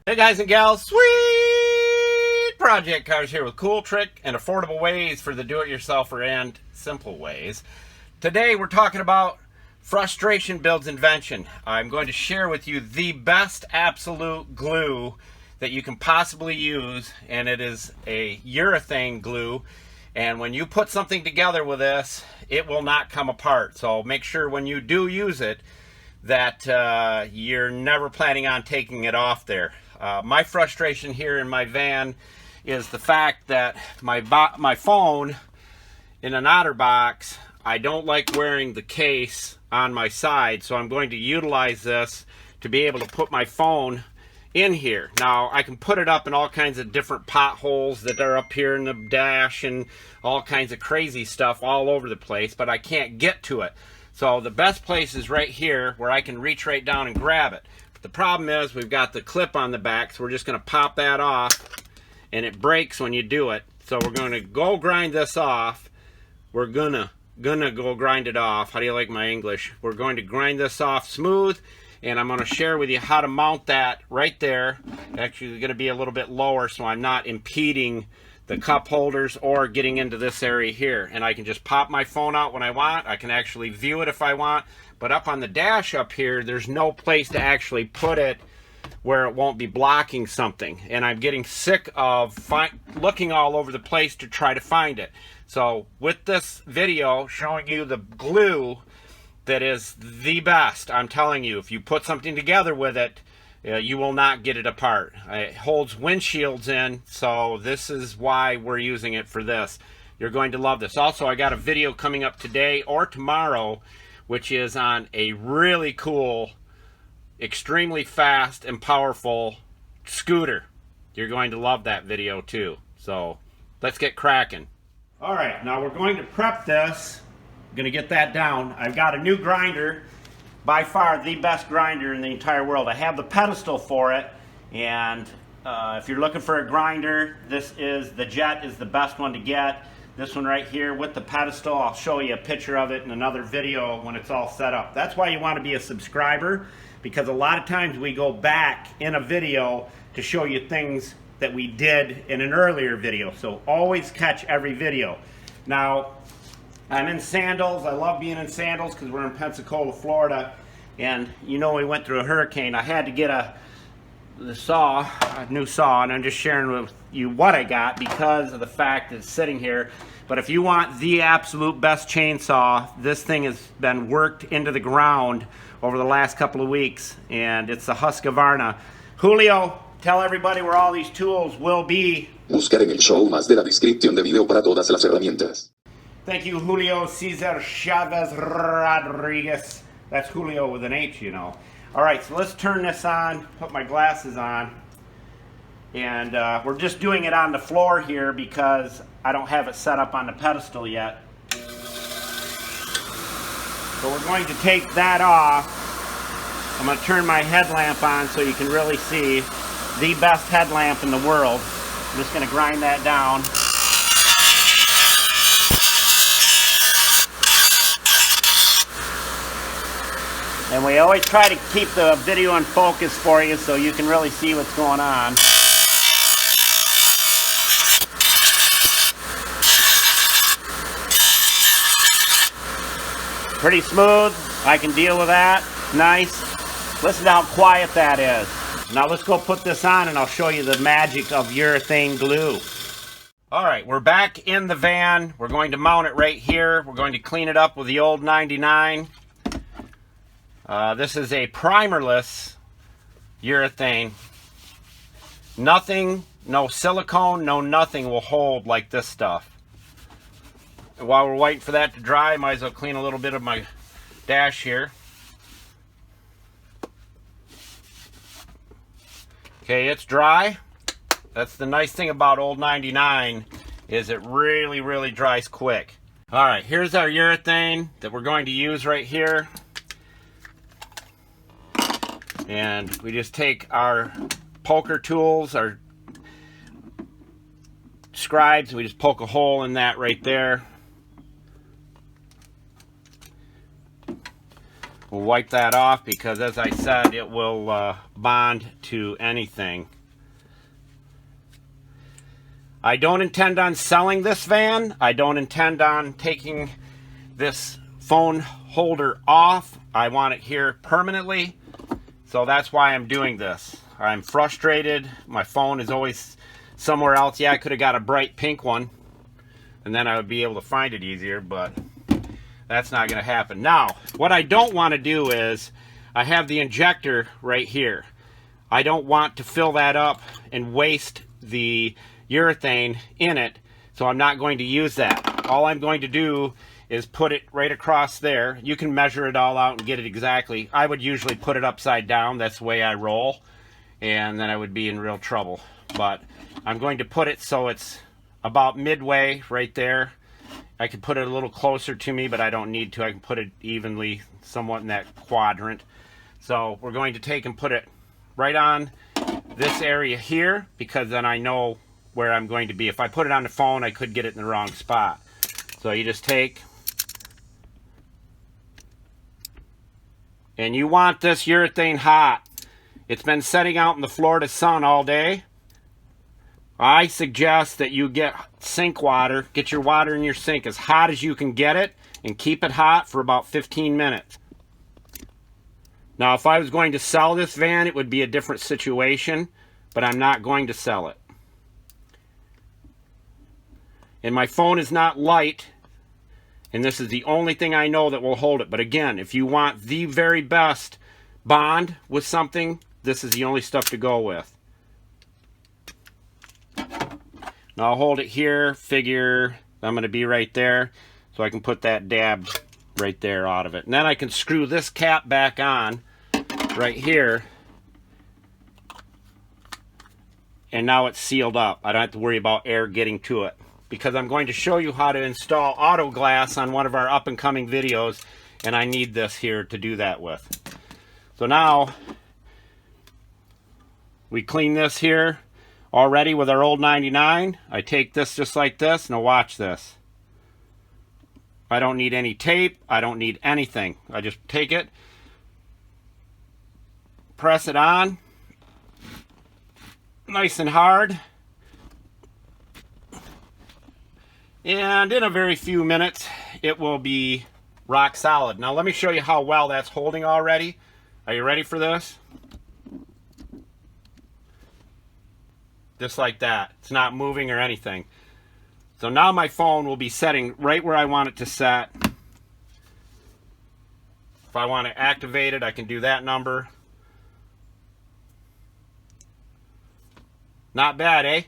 Hey guys and gals, sweet project cars here with cool, trick, and affordable ways for the do-it-yourselfer and simple ways. Today we're talking about frustration builds invention. I'm going to share with you the best absolute glue that you can possibly use, and it is a urethane glue. And when you put something together with this, it will not come apart. So make sure when you do use it that you're never planning on taking it off there. My frustration here in my van is the fact that my phone in an OtterBox, I don't like wearing the case on my side, so I'm going to utilize this to be able to put my phone in here. Now I can put it up in all kinds of different potholes that are up here in the dash and all kinds of crazy stuff all over the place, but I can't get to it. So the best place is right here where I can reach right down and grab it. But the problem is we've got the clip on the back, so we're just going to pop that off, and it breaks when you do it. So we're going to go grind this off. We're gonna go grind it off. How do you like my English? We're going to grind this off smooth, and I'm going to share with you how to mount that right there. Actually going to be a little bit lower so I'm not impeding the cup holders or getting into this area here. And I can just pop my phone out when I want. I can actually view it if I want. But up on the dash up here, there's no place to actually put it where it won't be blocking something. And I'm getting sick of looking all over the place to try to find it. So with this video showing you the glue that is the best, I'm telling you, if you put something together with it, you will not get it apart. It holds windshields in, so this is why we're using it for this. You're going to love this. Also, I got a video coming up today or tomorrow, which is on a really cool, extremely fast and powerful scooter. You're going to love that video too. So let's get cracking. All right, now we're going to prep this. I'm going to get that down. I've got a new grinder. By far the best grinder in the entire world. I have the pedestal for it, and if you're looking for a grinder, the Jet is the best one to get. This one right here with the pedestal, I'll show you a picture of it in another video when it's all set up. That's why you want to be a subscriber, because a lot of times we go back in a video to show you things that we did in an earlier video. So always catch every video. Now, I'm in sandals. I love being in sandals because we're in Pensacola, Florida, and you know we went through a hurricane. I had to get a new saw, and I'm just sharing with you what I got because of the fact that it's sitting here. But if you want the absolute best chainsaw, this thing has been worked into the ground over the last couple of weeks, and it's the Husqvarna. Julio, tell everybody where all these tools will be. Buscar en el show más de la descripción de video para todas las herramientas. Thank you, Julio Cesar Chavez Rodriguez. That's Julio with an H, you know. All right, so let's turn this on, put my glasses on. And we're just doing it on the floor here because I don't have it set up on the pedestal yet. So we're going to take that off. I'm going to turn my headlamp on so you can really see the best headlamp in the world. I'm just going to grind that down. And we always try to keep the video in focus for you so you can really see what's going on. Pretty smooth. I can deal with that. Nice. Listen to how quiet that is. Now let's go put this on and I'll show you the magic of urethane glue. Alright, we're back in the van. We're going to mount it right here. We're going to clean it up with the old 99. This is a primerless urethane. Nothing, no silicone, no nothing will hold like this stuff. And while we're waiting for that to dry, I might as well clean a little bit of my dash here. Okay, it's dry. That's the nice thing about old 99 is it really, really dries quick. All right, here's our urethane that we're going to use right here. And we just take our poker tools, our scribes, we just poke a hole in that right there. We'll wipe that off because, as I said, it will bond to anything. I don't intend on selling this van. I don't intend on taking this phone holder off. I want it here permanently. So that's why I'm doing this. I'm frustrated. My phone is always somewhere else. Yeah, I could have got a bright pink one, and then I would be able to find it easier, but that's not going to happen. Now, what I don't want to do is, I have the injector right here. I don't want to fill that up and waste the urethane in it, so I'm not going to use that. All I'm going to do is put it right across there. You can measure it all out and get it exactly. I would usually put it upside down. That's the way I roll, and then I would be in real trouble. But I'm going to put it so it's about midway right there. I could put it a little closer to me, but I don't need to. I can put it evenly, somewhat in that quadrant. So we're going to take and put it right on this area here, because then I know where I'm going to be. If I put it on the phone, I could get it in the wrong spot. So you just take, and you want this urethane hot. It's been sitting out in the Florida sun all day. I suggest that you get sink water, get your water in your sink as hot as you can get it, and keep it hot for about 15 minutes. Now, if I was going to sell this van, it would be a different situation, but I'm not going to sell it. And my phone is not light, and this is the only thing I know that will hold it. But again, if you want the very best bond with something, this is the only stuff to go with. Now I'll hold it here, figure I'm going to be right there, so I can put that dab right there out of it. And then I can screw this cap back on right here, and now it's sealed up. I don't have to worry about air getting to it, because I'm going to show you how to install auto glass on one of our up and coming videos, and I need this here to do that with. So now we clean this here already with our old 99. I take this just like this. Now watch this. I don't need any tape. I don't need anything. I just take it, press it on nice and hard, and in a very few minutes it will be rock solid. Now let me show you how well that's holding already. Are you ready for this? Just like that. It's not moving or anything. So now my phone will be setting right where I want it to set. If I want to activate it, I can do that number. Not bad, eh?